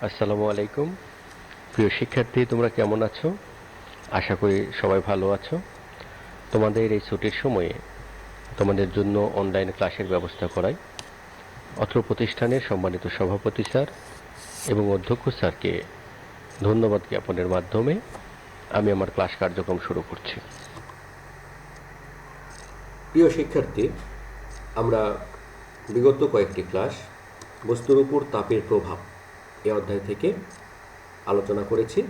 আসসালামু আলাইকুম। প্রিয় শিক্ষার্থী, তোমরা কেমন আছো? আশা করি সবাই ভালো আছো। তোমাদের এই ছুটির সময়ে তোমাদের জন্য অনলাইন ক্লাসের ব্যবস্থা করাই অত্র প্রতিষ্ঠানের সম্মানিত সভাপতি স্যার এবং অধ্যক্ষ স্যারকে ধন্যবাদ জ্ঞাপনের মাধ্যমে আমি আমার ক্লাস কার্যক্রম শুরু করছি। প্রিয় শিক্ষার্থী, আমরা বিগত কয়েকটি ক্লাস বস্তুর উপর তাপের প্রভাব এ অধ্যায় থেকে আলোচনা করেছি।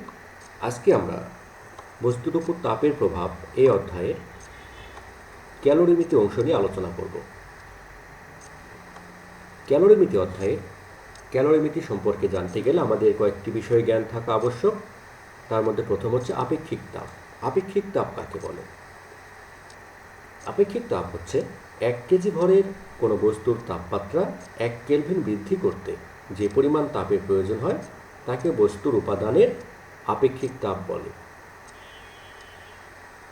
আজকে আমরা বস্তুর উপর তাপের প্রভাব এই অধ্যায়ের ক্যালোরিমিতি অংশ নিয়ে আলোচনা করব। ক্যালোরিমিতি অধ্যায়ে ক্যালোরিমিতি সম্পর্কে জানতে গেলে আমাদের কয়েকটি বিষয়ে জ্ঞান থাকা আবশ্যক। তার মধ্যে প্রথম হচ্ছে আপেক্ষিক তাপ। আপেক্ষিক তাপ কাকে বলে? আপেক্ষিক তাপ হচ্ছে 1 কেজি ভরের কোনো বস্তুর তাপমাত্রা 1 কেলভিন বৃদ্ধি করতে যে পরিমাণ তাপের প্রয়োজন হয় তাকে বস্তুর উপাদানের আপেক্ষিক তাপ বলে।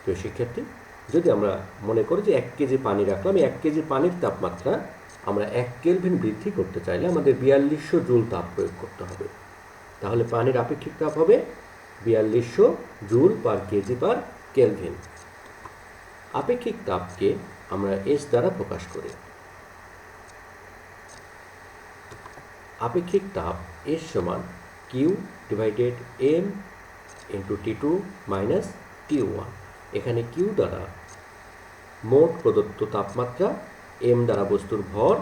প্রিয় শিক্ষার্থী, যদি আমরা মনে করি যে 1 কেজি পানি রাখলাম, 1 কেজি পানির তাপমাত্রা আমরা 1 কেলভিন বৃদ্ধি করতে চাইলে আমাদের 4200 জুল তাপ প্রয়োগ করতে হবে। তাহলে পানির আপেক্ষিক তাপ হবে 4200 joule per kg per kelvin. আপেক্ষিক তাপকে আমরা এস দ্বারা প্রকাশ করি। আপেক্ষিক তাপ এস সমান Q divided M into T2 minus T1। এখানে কিউ দ্বারা মোট প্রদত্ত তাপমাত্রা, এম দ্বারা বস্তুর ভর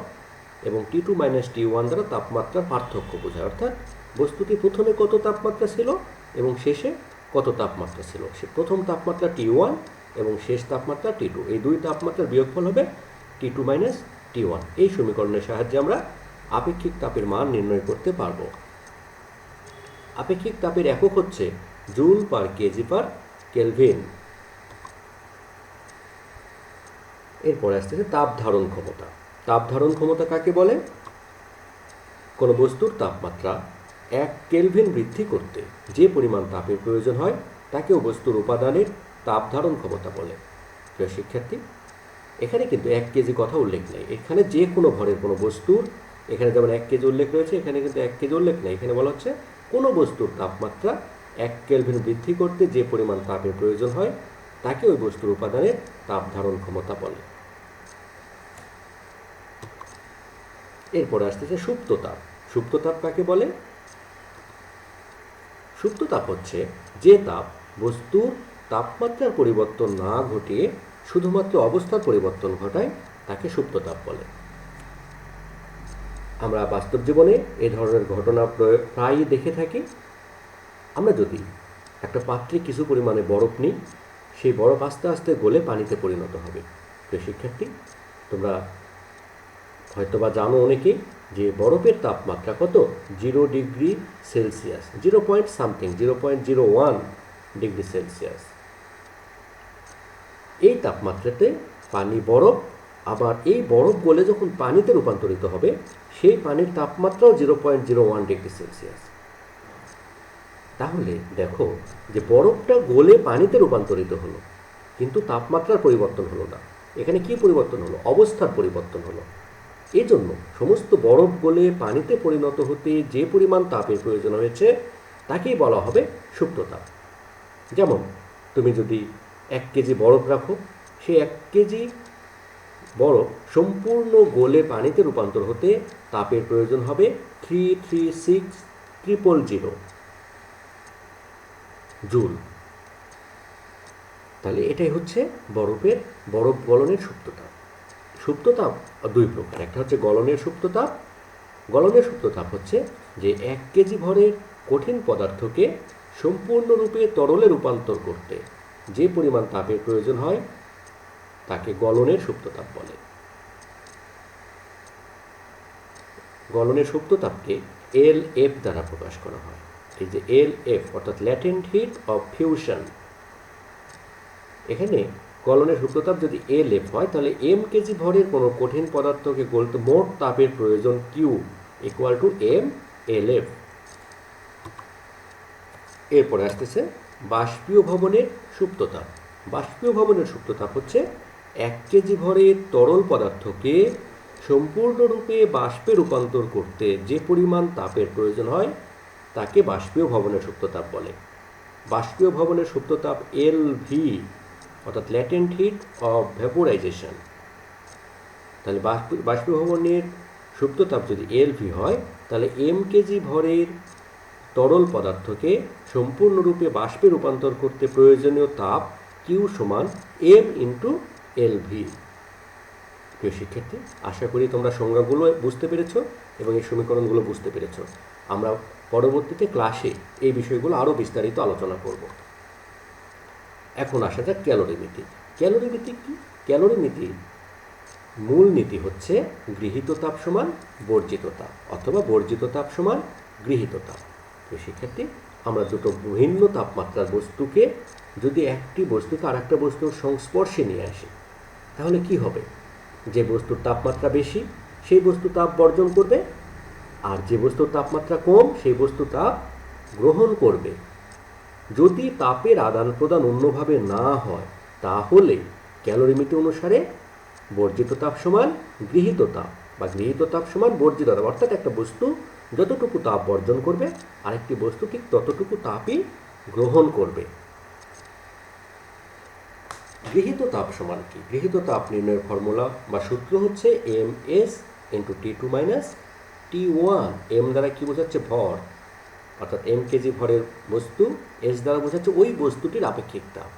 এবং T2 মাইনাস T1 দ্বারা তাপমাত্রার পার্থক্য বোঝায়। অর্থাৎ বস্তুটি প্রথমে কত তাপমাত্রা ছিল এবং শেষে কত তাপমাত্রা ছিল। প্রথম তাপমাত্রা T1 এবং শেষ তাপমাত্রা T2, এই দুই তাপমাত্রার বিয়োগফল হবে T2 মাইনাস T1। এই সমীকরণের সাহায্যে আমরা আপেক্ষিক তাপের মান নির্ণয় করতে পারব। আপেক্ষিক তাপের একক হচ্ছে joule per kg per kelvin. এরপরে আসতেছে তাপ ধারণ ক্ষমতা। তাপ ধারণ ক্ষমতা কাকে বলে? কোনো বস্তুর তাপমাত্রা 1 কেলভিন বৃদ্ধি করতে যে পরিমাণ তাপের প্রয়োজন হয় তাকেও বস্তুর উপাদানের তাপ ধারণ ক্ষমতা বলে। প্রিয় শিক্ষার্থী, এখানে কিন্তু 1 কেজি কথা উল্লেখ নেই। এখানে যে কোনো ভরের কোনো বস্তুর, এখানে যেমন 1 কেজি উল্লেখ রয়েছে, এখানে কিন্তু 1 কেজি উল্লেখ নেই। এখানে বলা হচ্ছে কোনো বস্তুর তাপমাত্রা 1 কেলভিন বৃদ্ধি করতে যে পরিমাণ তাপের প্রয়োজন হয় তাকে ওই বস্তুর উপাদানের তাপ ধারণ ক্ষমতা বলে। এরপরে আসতেছে সুপ্ত তাপ। সুপ্ত তাপ কাকে বলে? সুপ্ত তাপ হচ্ছে যে তাপ বস্তুর তাপমাত্রার পরিবর্তন না ঘটিয়ে শুধুমাত্র অবস্থার পরিবর্তন ঘটায় তাকে সুপ্ত তাপ বলে। আমরা বাস্তব জীবনে এ ধরনের ঘটনা প্রায়ই দেখে থাকি। আমরা যদি একটা পাত্রে কিছু পরিমাণে বরফ নিই, সেই বরফ আস্তে আস্তে গলে পানিতে পরিণত হবে। প্রিয় শিক্ষার্থী, তোমরা হয়তোবা জানো অনেকেই যে বরফের তাপমাত্রা কত? 0 ডিগ্রি সেলসিয়াস, 0.01 ডিগ্রি সেলসিয়াস। এই তাপমাত্রাতে পানি বরফ, আবার এই বরফ গলে যখন পানিতে রূপান্তরিত হবে সেই পানির তাপমাত্রাও 0.01 ডিগ্রি সেলসিয়াস। তাহলে দেখো যে বরফটা গলে পানিতে রূপান্তরিত হলো, কিন্তু তাপমাত্রার পরিবর্তন হলো না। এখানে কি পরিবর্তন হলো? অবস্থার পরিবর্তন হলো। এই জন্য সমস্ত বরফ গলে পানিতে পরিণত হতে যে পরিমাণ তাপের প্রয়োজন হয়েছে তাকেই বলা হবে সুপ্ত তাপ। যেমন তুমি যদি 1 কেজি বরফ রাখো, সেই 1 কেজি বরফ সম্পূর্ণ গলে পানিতে রূপান্তর হতে তাপের প্রয়োজন হবে 336,000 জুল। তাহলে এটাই হচ্ছে বরফ গলনের সুপ্ত তাপ। সুপ্ত তাপ দুই প্রকার। একটা হচ্ছে গলনের সুপ্ত তাপ। গলনের সুপ্ত তাপ হচ্ছে যে 1 কেজি ভরের কঠিন পদার্থকে সম্পূর্ণরূপে তরলে রূপান্তর করতে যে পরিমাণ তাপের প্রয়োজন হয় তাকে গলনের সুপ্ত তাপ বলে। গলনের সুপ্ত তাপকে LF দ্বারা প্রকাশ করা হয়। এই যে LF অর্থাৎ ল্যাটেন্ট হিট অফ ফিউশন। এখানে গলনের সুপ্ত তাপ যদি LF হয় তাহলে m কেজি ভরের কোনো কঠিন পদার্থকে গলতে মোট তাপের প্রয়োজন Q equal to m LF। এরপরে আসতেছে বাষ্পীয় ভবনের সুপ্ত তাপ। বাষ্পীয় ভবনের সুপ্ত তাপ হচ্ছে 1 কেজি ভরের তরল পদার্থকে সম্পূর্ণরূপে বাষ্পে রূপান্তর করতে যে পরিমাণ তাপের প্রয়োজন হয় তাকে বাষ্পীয় ভবনের সুপ্ত তাপ বলে। বাষ্পীয় ভবনের সুপ্ত তাপ এলভি, অর্থাৎ ল্যাটেন্ট হিট অফ ভ্যাপোরাইজেশন। তাহলে বাষ্পীয় ভবনের সুপ্ত তাপ যদি এলভি হয়, তাহলে এম কেজি ভরের তরল পদার্থকে সম্পূর্ণরূপে বাষ্পে রূপান্তর করতে প্রয়োজনীয় তাপ কিউ সমান এম ইন্টু এলভি। প্রিয় শিক্ষার্থী, আশা করি তোমরা সংজ্ঞাগুলো বুঝতে পেরেছ এবং এই সমীকরণগুলো বুঝতে পেরেছ। আমরা পরবর্তীতে ক্লাসে এই বিষয়গুলো আরও বিস্তারিত আলোচনা করব। এখন আসা যাক ক্যালোরিমিতি। ক্যালোরিমিতি কি? ক্যালোরিমিতির মূল নীতি হচ্ছে গৃহীত তাপ সমান বর্জিত তাপ, অথবা বর্জিত তাপ সমান গৃহীত তাপ। প্রিয় শিক্ষার্থী, আমরা দুটো ভিন্ন তাপমাত্রার বস্তুকে যদি একটি বস্তুকে আর একটা বস্তুর সংস্পর্শে নিয়ে আসি, তাহলে কি হবে? যে বস্তুর তাপমাত্রা বেশি সেই বস্তু তাপ বর্জন করবে, আর যে বস্তুর তাপমাত্রা কম সেই বস্তু তাপ গ্রহণ করবে। যদি তাপের আদান প্রদান অন্যভাবে না হয়, তাহলে ক্যালোরিমিতি অনুসারে বর্জিত তাপ সমান গৃহীত তাপ, বা গৃহীত তাপ সমান বর্জিত তাপ। অর্থাৎ একটা বস্তু যতটুকু তাপ বর্জন করবে, আরেকটি বস্তু ঠিক ততটুকু তাপই গ্রহণ করবে। গৃহীত তাপ সমান কি? গৃহীত তাপ নির্ণয়ের ফর্মুলা বা সূত্র হচ্ছে MS into T2 minus T1। M দ্বারা কি বোঝাচ্ছে? ভর, অর্থাৎ এম কেজি ভরের বস্তু। এস দ্বারা বোঝাচ্ছে ওই বস্তুটির আপেক্ষিক তাপ।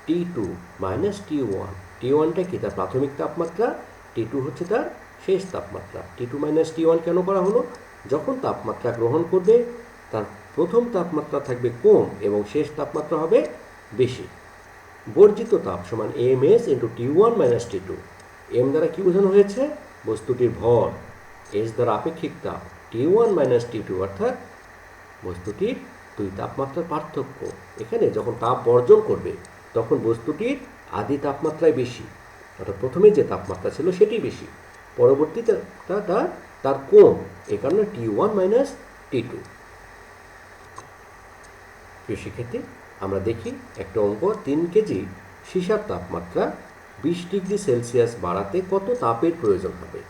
T2 minus T1। T1টা কি? তার প্রাথমিক তাপমাত্রা। T2 হচ্ছে তার শেষ তাপমাত্রা। T2 মাইনাস T1 কেন করা হলো? যখন তাপমাত্রা গ্রহণ করবে, তার প্রথম তাপমাত্রা থাকবে কম এবং শেষ তাপমাত্রা হবে বেশি। বর্জিত তাপ সমান MS into T1 minus T2। M দ্বারা কি বোঝানো হয়েছে? বস্তুটির ভর। এস দ্বারা আপেক্ষিক তাপ। T1 মাইনাস T2 অর্থাৎ বস্তুটির দুই তাপমাত্রার পার্থক্য। এখানে যখন তাপ বর্জন করবে, তখন বস্তুটির আদি তাপমাত্রায় বেশি, অর্থাৎ প্রথমে যে তাপমাত্রা ছিল সেটি বেশি, পরবর্তীতে তার কম। এই কারণে T1 মাইনাস T2। প্রিয় শিক্ষার্থী, আমরা দেখি একটা অঙ্ক। 3 কেজি সীসার তাপমাত্রা 20 ডিগ্রি সেলসিয়াস বাড়াতে কত তাপের প্রয়োজন হবে?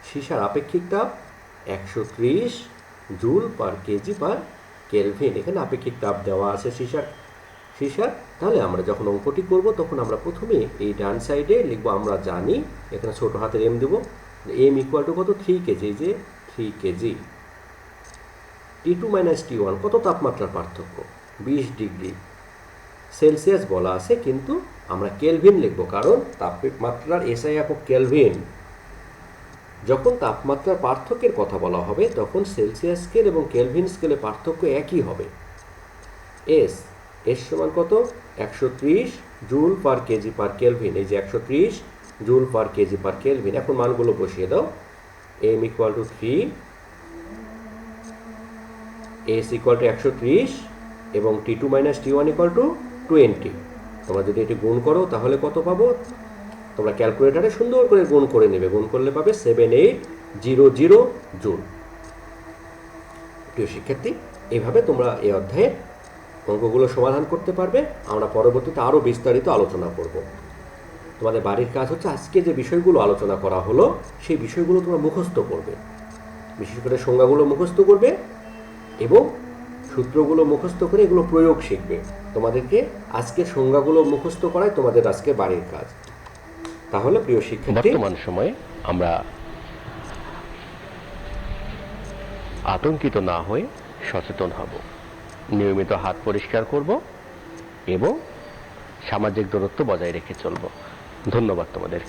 সীসার আপেক্ষিক তাপ 130 joule per kg per kelvin. এখানে আপেক্ষিক তাপ দেওয়া আছে সীসার। তাহলে আমরা যখন অঙ্কটি করব, তখন আমরা প্রথমে এই ডান সাইডে লিখবো, আমরা জানি এখানে ছোট হাতের এম দেবো। এম ইকুয়াল টু কত? 3 কেজি। এই যে 3 কেজি। T2 মাইনাস T1 কত তাপমাত্রার পার্থক্য? 20 ডিগ্রি সেলসিয়াস বলা আছে, কিন্তু আমরা কেলভিন লিখবো, কারণ তাপমাত্রার এসআই একক কেলভিন। যখন তাপমাত্রার পার্থক্যের কথা বলা হবে, তখন সেলসিয়াস স্কেল এবং কেলভিন স্কেলে পার্থক্য একই হবে। এস সমান কত? 130 joule per kg per kelvin. এই যে 130 joule per kg per kelvin. এখন মানগুলো বসিয়ে দাও। M equal to 3, S equal to 130 এবং T2 minus T1 equal to 20। তোমরা যদি এটি গুণ করো, তাহলে কত পাবো? তোমরা ক্যালকুলেটারে সুন্দর করে গুণ করে নেবে। গুণ করলে পাবে 7800 জুল। প্রিয় শিক্ষার্থী, এইভাবে তোমরা এই অধ্যায়ে অঙ্কগুলো সমাধান করতে পারবে। আমরা পরবর্তীতে আরও বিস্তারিত আলোচনা করব। তোমাদের বাড়ির কাজ হচ্ছে আজকে যে বিষয়গুলো আলোচনা করা হলো, সেই বিষয়গুলো তোমরা মুখস্থ করবে। বিশেষ করে সংজ্ঞাগুলো মুখস্থ করবে এবং সূত্রগুলো মুখস্থ করে এগুলো প্রয়োগ শিখবে। তোমাদেরকে আজকে সংজ্ঞাগুলো মুখস্থ করাই তোমাদের আজকে বাড়ির কাজ। তাহলে প্রিয় শিক্ষার্থী, বর্তমান সময়ে আমরা আতঙ্কিত না হয়ে সচেতন হব, নিয়মিত হাত পরিষ্কার করব এবং সামাজিক দূরত্ব বজায় রেখে চলব। ধন্যবাদ তোমাদের।